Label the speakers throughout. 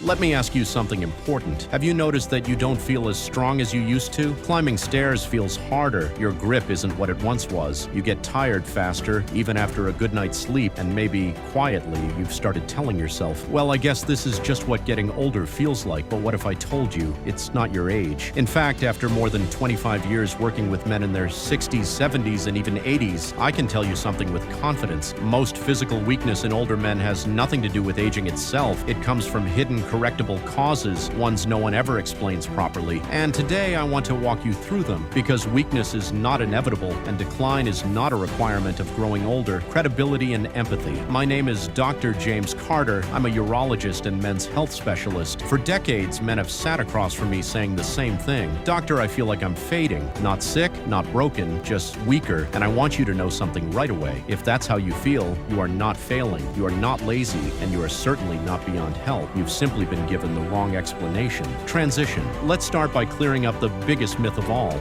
Speaker 1: Let me ask you something important. Have you noticed that you don't feel as strong as you used to? Climbing stairs feels harder. Your grip isn't what it once was. You get tired faster, even after a good night's sleep, and maybe, quietly, you've started telling yourself, well, I guess this is just what getting older feels like, but what if I told you it's not your age? In fact, after more than 25 years working with men in their 60s, 70s, and even 80s, I can tell you something with confidence. Most physical weakness in older men has nothing to do with aging itself. It comes from hidden correctable causes, ones no one ever explains properly. And today I want to walk you through them, because weakness is not inevitable and decline is not a requirement of growing older. Credibility and empathy. My name is Dr. James Carter. I'm a urologist and men's health specialist. For decades, men have sat across from me saying the same thing. Doctor, I feel like I'm fading. Not sick, not broken, just weaker. And I want you to know something right away. If that's how you feel, you are not failing, you are not lazy, and you are certainly not beyond help. You've simply been given the wrong explanation. Transition. Let's start by clearing up the biggest myth of all.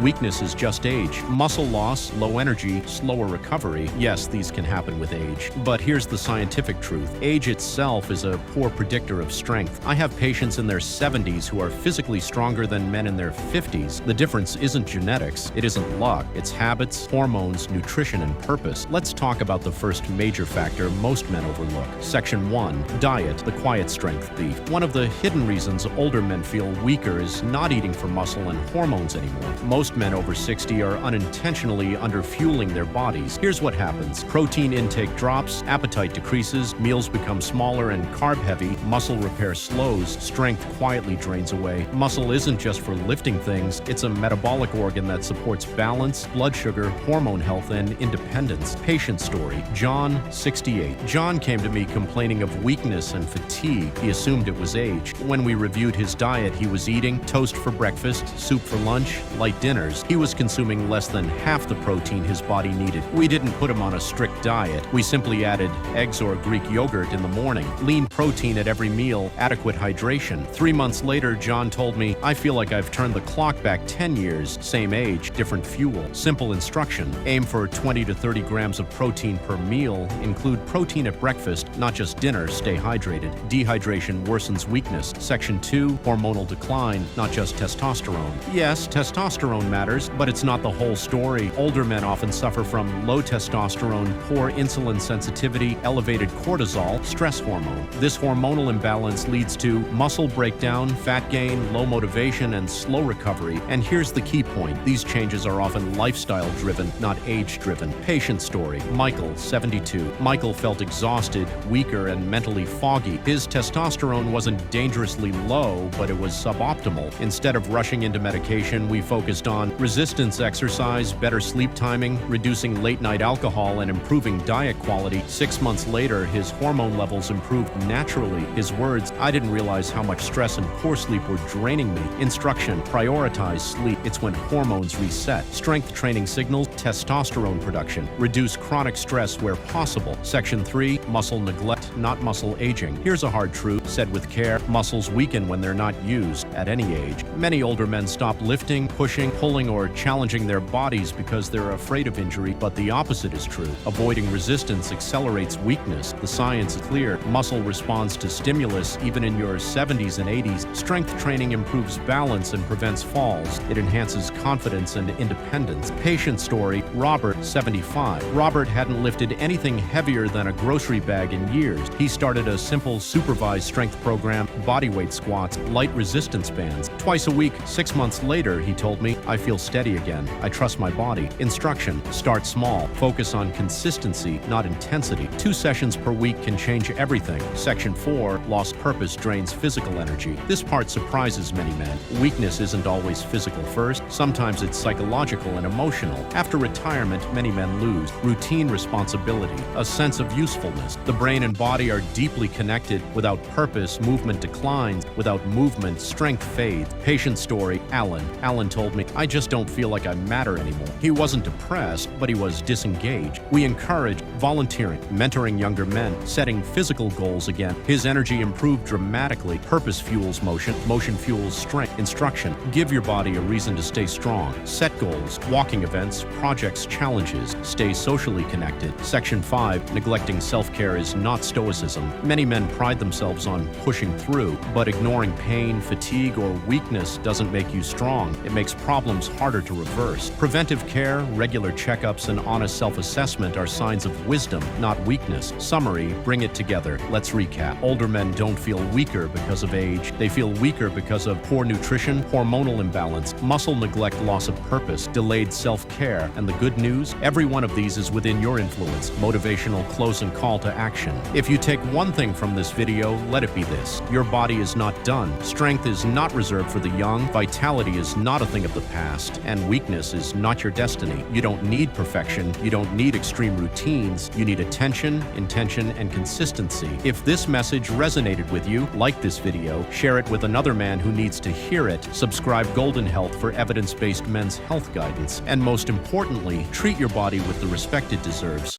Speaker 1: Weakness is just age. Muscle loss, low energy, slower recovery. Yes, these can happen with age. But here's the scientific truth. Age itself is a poor predictor of strength. I have patients in their 70s who are physically stronger than men in their 50s. The difference isn't genetics. It isn't luck. It's habits, hormones, nutrition, and purpose. Let's talk about the first major factor most men overlook. Section 1. Diet, the quiet strength thief. One of the hidden reasons older men feel weaker is not eating for muscle and hormones anymore. Most men over 60 are unintentionally underfueling their bodies. Here's what happens. Protein intake drops, appetite decreases, meals become smaller and carb-heavy, muscle repair slows, strength quietly drains away. Muscle isn't just for lifting things, it's a metabolic organ that supports balance, blood sugar, hormone health, and independence. Patient story. John, 68. John came to me complaining of weakness and fatigue. He assumed it was age. When we reviewed his diet, he was eating toast for breakfast, soup for lunch, light dinners. He was consuming less than half the protein his body needed. We didn't put him on a strict diet. We simply added eggs or Greek yogurt in the morning, lean protein at every meal, adequate hydration. 3 months later, John told me, I feel like I've turned the clock back 10 years, same age, different fuel. Simple instruction. Aim for 20 to 30 grams of protein per meal. Include protein at breakfast, not just dinner. Stay hydrated. Dehydration worsens weakness. Section 2. Hormonal decline, not just testosterone. Yes, testosterone matters, but it's not the whole story. Older men often suffer from low testosterone, poor insulin sensitivity, elevated cortisol, stress hormone. This hormonal imbalance leads to muscle breakdown, fat gain, low motivation, and slow recovery. And here's the key point. These changes are often lifestyle-driven, not age-driven. Patient story. Michael, 72. Michael felt exhausted, weaker, and mentally foggy. His testosterone wasn't dangerously low, but it was suboptimal. Instead of rushing into medication, we focused on resistance exercise, better sleep timing, reducing late-night alcohol, and improving diet quality. 6 months later, his hormone levels improved naturally. His words, I didn't realize how much stress and poor sleep were draining me. Instruction, prioritize sleep. It's when hormones reset. Strength training signals, testosterone production. Reduce chronic stress where possible. Section 3, muscle neglect, not muscle aging. Here's a hard truth, said with care, muscles weaken when they're not used at any age. Many older men stop lifting, pushing, pulling, or challenging their bodies because they're afraid of injury, but the opposite is true. Avoiding resistance accelerates weakness. The science is clear. Muscle responds to stimulus even in your 70s and 80s. Strength training improves balance and prevents falls. It enhances confidence and independence. Patient story, Robert, 75. Robert hadn't lifted anything heavier than a grocery bag in years. He started a simple supervised strength program, bodyweight squats, light resistance bands. Twice a week, 6 months later, he told me, I feel steady again. I trust my body. Instruction, start small. Focus on consistency, not intensity. 2 sessions per week can change everything. Section 4, lost purpose drains physical energy. This part surprises many men. Weakness isn't always physical first. Sometimes it's psychological and emotional. After retirement, many men lose routine responsibility, a sense of usefulness. The brain and body are deeply connected. Without purpose, movement declines. Without movement, strength fades. Patient story, Alan. Alan told me, I just don't feel like I matter anymore. He wasn't depressed, but he was disengaged. We encourage volunteering, mentoring younger men, men, setting physical goals again. His energy improved dramatically. Purpose fuels motion, motion fuels strength. Instruction: give your body a reason to stay strong. Set goals, walking events, projects, challenges. Stay socially connected. Section 5, neglecting self-care is not stoicism. Many men pride themselves on pushing through, but ignoring pain, fatigue, or weakness doesn't make you strong. It makes problems harder to reverse. Preventive care, regular checkups, and honest self-assessment are signs of wisdom, not weakness. Summary: bring it together. Let's recap. Older men don't feel weaker because of age. They feel weaker because of poor nutrition, hormonal imbalance, muscle neglect, loss of purpose, delayed self-care. And the good news? Every one of these is within your influence. Motivational closing call to action. If you take one thing from this video, let it be this: your body is not done. Strength is not reserved for the young. Vitality is not a thing of the past. And weakness is not your destiny. You don't need perfection. You don't need extreme routines. You need attention, intention, and consistency. If this message resonated with you, like this video, share it with another man who needs to hear it, subscribe Golden Health for evidence-based men's health guidance, and most importantly, treat your body with the respect it deserves.